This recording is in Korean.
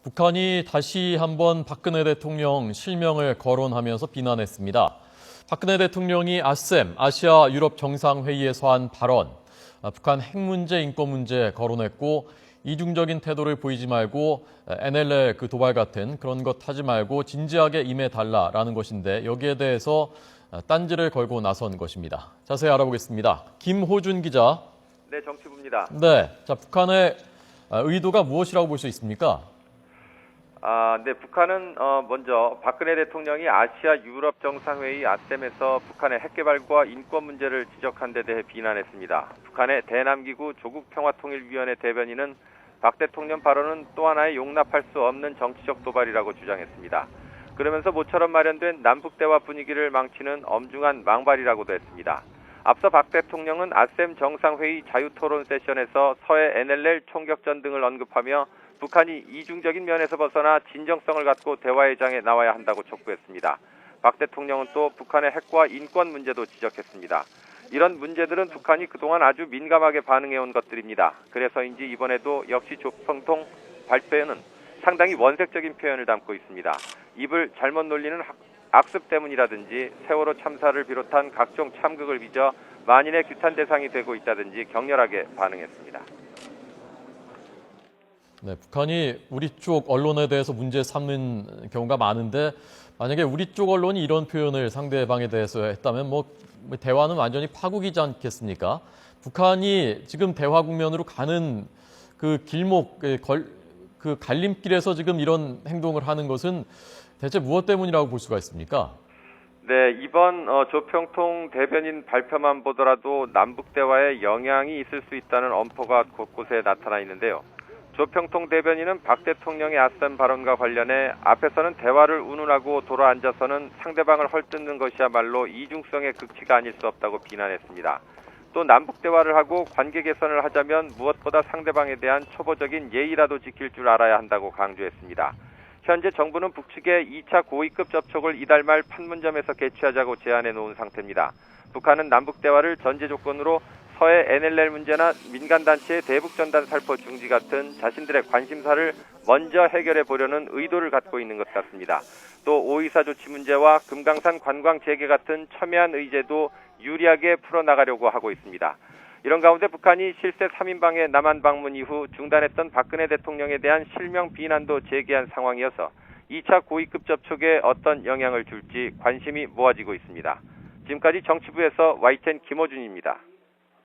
북한이 다시 한번 박근혜 대통령 실명을 거론하면서 비난했습니다. 박근혜 대통령이 아셈, 아시아 유럽 정상회의에서 한 발언, 북한 핵 문제, 인권 문제 거론했고 이중적인 태도를 보이지 말고 NLL 그 도발 같은 그런 것 하지 말고 진지하게 임해달라라는 것인데 여기에 대해서 딴지를 걸고 나선 것입니다. 자세히 알아보겠습니다. 김호준 기자. 네, 정치부입니다. 네, 자 북한의 의도가 무엇이라고 볼 수 있습니까? 네, 북한은 먼저 박근혜 대통령이 아시아 유럽 정상회의 아셈에서 북한의 핵 개발과 인권 문제를 지적한 데 대해 비난했습니다. 북한의 대남기구 조국평화통일위원회 대변인은 박 대통령 발언은 또 하나의 용납할 수 없는 정치적 도발이라고 주장했습니다. 그러면서 모처럼 마련된 남북대화 분위기를 망치는 엄중한 망발이라고도 했습니다. 앞서 박 대통령은 아셈 정상회의 자유토론 세션에서 서해 NLL 총격전 등을 언급하며 북한이 이중적인 면에서 벗어나 진정성을 갖고 대화의 장에 나와야 한다고 촉구했습니다. 박 대통령은 또 북한의 핵과 인권 문제도 지적했습니다. 이런 문제들은 북한이 그동안 아주 민감하게 반응해온 것들입니다. 그래서인지 이번에도 역시 조평통 발표에는 상당히 원색적인 표현을 담고 있습니다. 입을 잘못 놀리는 악습 때문이라든지 세월호 참사를 비롯한 각종 참극을 빚어 만인의 규탄 대상이 되고 있다든지 격렬하게 반응했습니다. 네, 북한이 우리 쪽 언론에 대해서 문제 삼는 경우가 많은데 만약에 우리 쪽 언론이 이런 표현을 상대방에 대해서 했다면 뭐 대화는 완전히 파국이지 않겠습니까? 북한이 지금 대화 국면으로 가는 그 길목, 그 갈림길에서 지금 이런 행동을 하는 것은 대체 무엇 때문이라고 볼 수가 있습니까? 네, 이번 조평통 대변인 발표만 보더라도 남북 대화에 영향이 있을 수 있다는 엄포가 곳곳에 나타나 있는데요. 조평통 대변인은 박 대통령의 아셈 발언과 관련해 앞에서는 대화를 운운하고 돌아앉아서는 상대방을 헐뜯는 것이야말로 이중성의 극치가 아닐 수 없다고 비난했습니다. 또 남북 대화를 하고 관계 개선을 하자면 무엇보다 상대방에 대한 초보적인 예의라도 지킬 줄 알아야 한다고 강조했습니다. 현재 정부는 북측의 2차 고위급 접촉을 이달 말 판문점에서 개최하자고 제안해 놓은 상태입니다. 북한은 남북 대화를 전제 조건으로 서해 NLL 문제나 민간단체의 대북전단 살포 중지 같은 자신들의 관심사를 먼저 해결해 보려는 의도를 갖고 있는 것 같습니다. 또 5.24 조치 문제와 금강산 관광 재개 같은 첨예한 의제도 유리하게 풀어나가려고 하고 있습니다. 이런 가운데 북한이 실세 3인방의 남한 방문 이후 중단했던 박근혜 대통령에 대한 실명 비난도 제기한 상황이어서 2차 고위급 접촉에 어떤 영향을 줄지 관심이 모아지고 있습니다. 지금까지 정치부에서 YTN 김호준입니다.